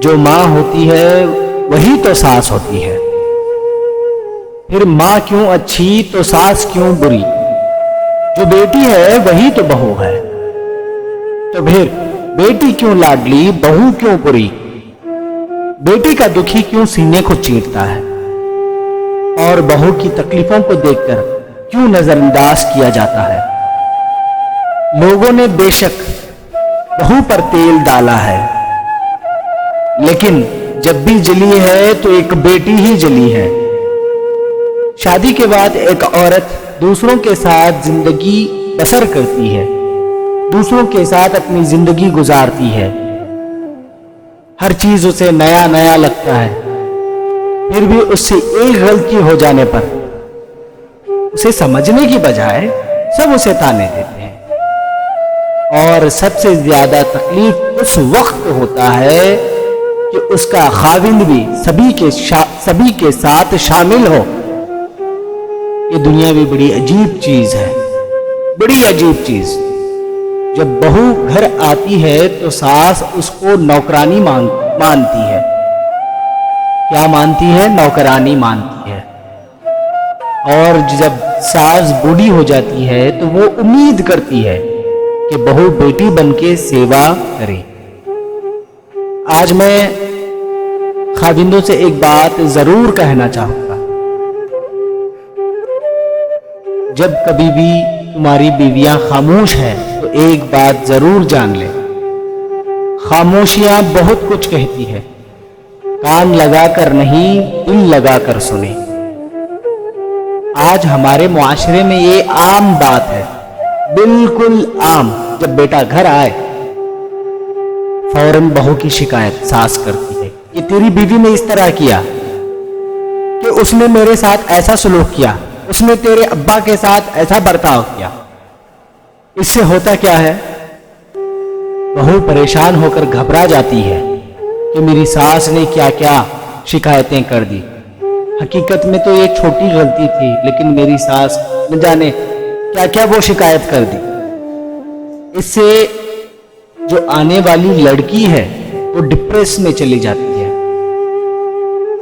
جو ماں ہوتی ہے وہی تو ساس ہوتی ہے، پھر ماں کیوں اچھی تو ساس کیوں بری، جو بیٹی ہے وہی تو بہو ہے، تو پھر بیٹی کیوں لاڈلی بہو کیوں بری، بیٹی کا دکھی کیوں سینے کو چیرتا ہے، اور بہو کی تکلیفوں کو دیکھ کر کیوں نظر انداز کیا جاتا ہے۔ لوگوں نے بے شک بہو پر تیل ڈالا ہے، لیکن جب بھی جلی ہے تو ایک بیٹی ہی جلی ہے۔ شادی کے بعد ایک عورت دوسروں کے ساتھ زندگی بسر کرتی ہے، دوسروں کے ساتھ اپنی زندگی گزارتی ہے، ہر چیز اسے نیا نیا لگتا ہے، پھر بھی اس سے ایک غلطی ہو جانے پر اسے سمجھنے کی بجائے سب اسے تانے دیتے ہیں، اور سب سے زیادہ تکلیف اس وقت ہوتا ہے کہ اس کا خاوند بھی سبھی کے ساتھ شامل ہو۔ یہ دنیا بھی بڑی عجیب چیز ہے، بڑی عجیب چیز۔ جب بہو گھر آتی ہے تو ساس اس کو نوکرانی مانتی ہے۔ کیا مانتی ہے؟ نوکرانی مانتی ہے۔ اور جب ساس بوڑھی ہو جاتی ہے تو وہ امید کرتی ہے کہ بہو بیٹی بن کے سیوا کرے۔ آج میں خاوندوں سے ایک بات ضرور کہنا چاہوں گا، جب کبھی بھی تمہاری بیویاں خاموش ہیں تو ایک بات ضرور جان لے، خاموشیاں بہت کچھ کہتی ہے، کان لگا کر نہیں دل لگا کر سنے۔ آج ہمارے معاشرے میں یہ عام بات ہے، بالکل عام۔ جب بیٹا گھر آئے فوراً بہو کی شکایت ساس کرتی ہے کہ تیری بیوی نے اس طرح کیا، کہ اس نے میرے ساتھ ایسا سلوک کیا، اس نے تیرے ابا کے ساتھ ایسا برتاؤ کیا۔ اس سے ہوتا کیا ہے؟ بہو پریشان ہو کر گھبرا جاتی ہے کہ میری ساس نے کیا کیا شکایتیں کر دی۔ حقیقت میں تو یہ چھوٹی غلطی تھی، لیکن میری ساس نہ جانے کیا کیا وہ شکایت کر دی۔ اس سے جو آنے والی لڑکی ہے وہ ڈپریس میں چلی جاتی ہے۔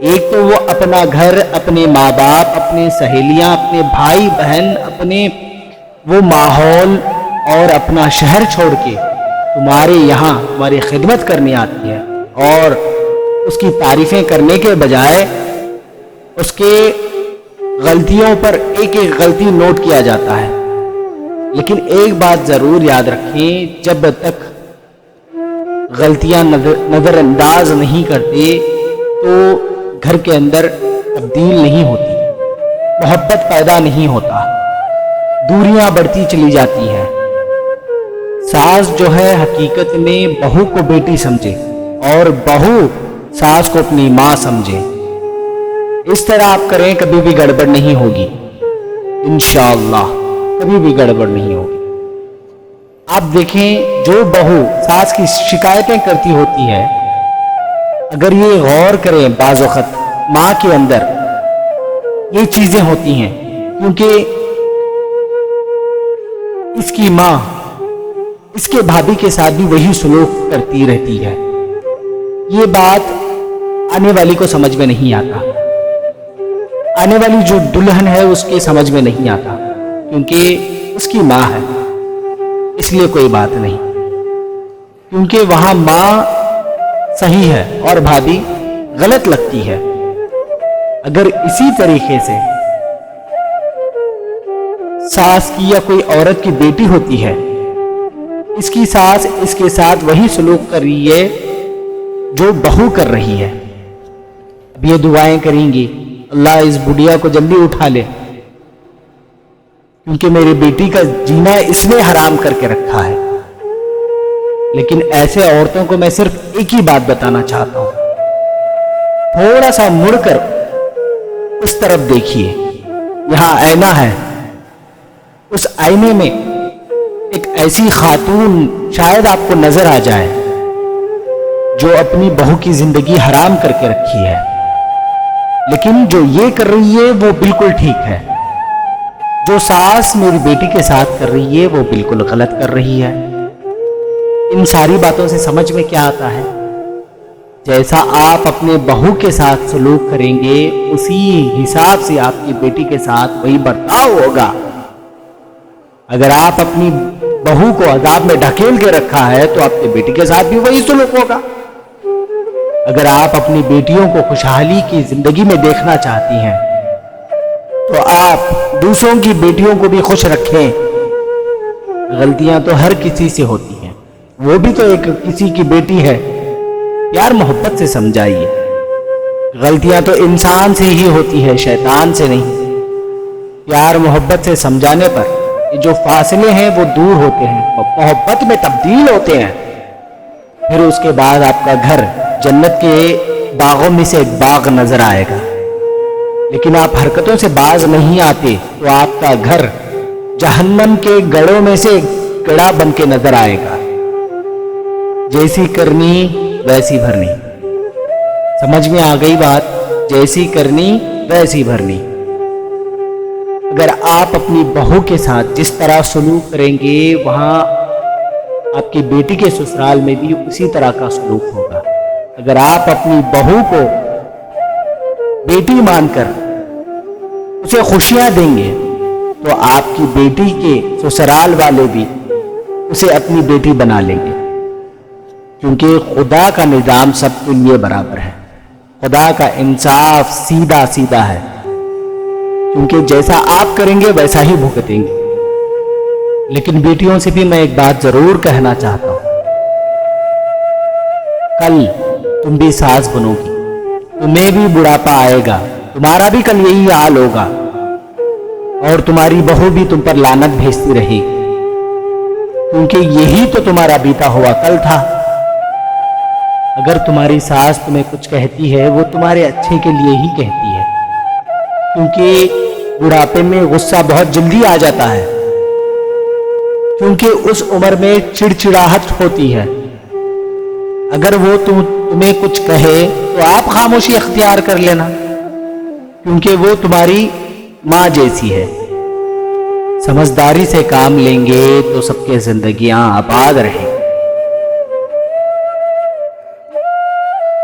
ایک تو وہ اپنا گھر، اپنے ماں باپ، اپنے سہیلیاں، اپنے بھائی بہن، اپنے وہ ماحول اور اپنا شہر چھوڑ کے تمہارے یہاں تمہاری خدمت کرنے آتی ہے، اور اس کی تعریفیں کرنے کے بجائے اس کے غلطیوں پر ایک ایک غلطی نوٹ کیا جاتا ہے۔ لیکن ایک بات ضرور یاد رکھیں، جب تک غلطیاں نظر انداز نہیں کرتے تو گھر کے اندر تبدیل نہیں ہوتی، محبت پیدا نہیں ہوتا، دوریاں بڑھتی چلی جاتی ہیں۔ ساس جو ہے حقیقت میں بہو کو بیٹی سمجھے، اور بہو ساس کو اپنی ماں سمجھے۔ اس طرح آپ کریں کبھی بھی گڑبڑ نہیں ہوگی، انشاءاللہ کبھی بھی گڑبڑ نہیں ہوگی۔ آپ دیکھیں جو بہو ساس کی شکایتیں کرتی ہوتی ہے، اگر یہ غور کریں بعض وقت ماں کے اندر یہ چیزیں ہوتی ہیں، کیونکہ اس کی ماں اس کے بھابھی کے ساتھ بھی وہی سلوک کرتی رہتی ہے۔ یہ بات آنے والی کو سمجھ میں نہیں آتا، آنے والی جو دلہن ہے اس کے سمجھ میں نہیں آتا، کیونکہ اس کی ماں ہے، اس لیے کوئی بات نہیں، کیونکہ وہاں ماں صحیح ہے اور بھابھی غلط لگتی ہے۔ اگر اسی طریقے سے ساس کی یا کوئی عورت کی بیٹی ہوتی ہے، اس کی ساس اس کے ساتھ وہی سلوک کر رہی ہے جو بہو کر رہی ہے، اب یہ دعائیں کریں گی، اللہ اس بڑھیا کو جلدی اٹھا لے، کیونکہ میری بیٹی کا جینا اس نے حرام کر کے رکھا ہے۔ لیکن ایسے عورتوں کو میں صرف ایک ہی بات بتانا چاہتا ہوں، تھوڑا سا مڑ کر اس طرف دیکھیے، یہاں آئینہ ہے، اس آئینے میں ایک ایسی خاتون شاید آپ کو نظر آ جائے جو اپنی بہو کی زندگی حرام کر کے رکھی ہے، لیکن جو یہ کر رہی ہے وہ بالکل ٹھیک ہے، جو ساس میری بیٹی کے ساتھ کر رہی ہے وہ بالکل غلط کر رہی ہے۔ ان ساری باتوں سے سمجھ میں کیا آتا ہے؟ جیسا آپ اپنے بہو کے ساتھ سلوک کریں گے اسی حساب سے آپ کی بیٹی کے ساتھ وہی برتاؤ ہوگا۔ اگر آپ اپنی بہو کو عذاب میں ڈھکیل کے رکھا ہے تو آپ کی بیٹی کے ساتھ بھی وہی سلوک ہوگا۔ اگر آپ اپنی بیٹیوں کو خوشحالی کی زندگی میں دیکھنا چاہتی ہیں تو آپ دوسروں کی بیٹیوں کو بھی خوش رکھیں۔ غلطیاں تو ہر کسی سے ہوتی ہیں، وہ بھی تو ایک کسی کی بیٹی ہے، پیار محبت سے سمجھائیے۔ غلطیاں تو انسان سے ہی ہوتی ہے، شیطان سے نہیں۔ پیار محبت سے سمجھانے پر یہ جو فاصلے ہیں وہ دور ہوتے ہیں، محبت میں تبدیل ہوتے ہیں۔ پھر اس کے بعد آپ کا گھر جنت کے باغوں میں سے ایک باغ نظر آئے گا۔ لیکن آپ حرکتوں سے باز نہیں آتے تو آپ کا گھر جہنم کے گڑھوں میں سے گڑھا بن کے نظر آئے گا۔ جیسی کرنی ویسی بھرنی۔ سمجھ میں آ گئی بات؟ جیسی کرنی ویسی بھرنی۔ اگر آپ اپنی بہو کے ساتھ جس طرح سلوک کریں گے وہاں آپ کی بیٹی کے سسرال میں بھی اسی طرح کا سلوک ہوگا۔ اگر آپ اپنی بہو کو بیٹی مان کر اسے خوشیاں دیں گے تو آپ کی بیٹی کے سسرال والے بھی اسے اپنی بیٹی بنا لیں گے، کیونکہ خدا کا نظام سب کے لیے برابر ہے۔ خدا کا انصاف سیدھا سیدھا ہے، کیونکہ جیسا آپ کریں گے ویسا ہی بھگتیں گے۔ لیکن بیٹیوں سے بھی میں ایک بات ضرور کہنا چاہتا ہوں، کل تم بھی ساس بنو گی، تمہیں بھی بڑھاپا آئے گا، تمہارا بھی کل یہی حال ہوگا، اور تمہاری بہو بھی تم پر لعنت بھیجتی رہے گی، کیونکہ یہی تو تمہارا بیتا ہوا کل تھا۔ اگر تمہاری ساس تمہیں کچھ کہتی ہے وہ تمہارے اچھے کے لیے ہی کہتی ہے، کیونکہ بڑھاپے میں غصہ بہت جلدی آ جاتا ہے، کیونکہ اس عمر میں چڑچڑاہٹ ہوتی ہے۔ اگر وہ تمہیں کچھ کہے تو آپ خاموشی اختیار کر لینا، کیونکہ وہ تمہاری ماں جیسی ہے۔ سمجھداری سے کام لیں گے تو سب کی زندگیاں آباد رہیں گی۔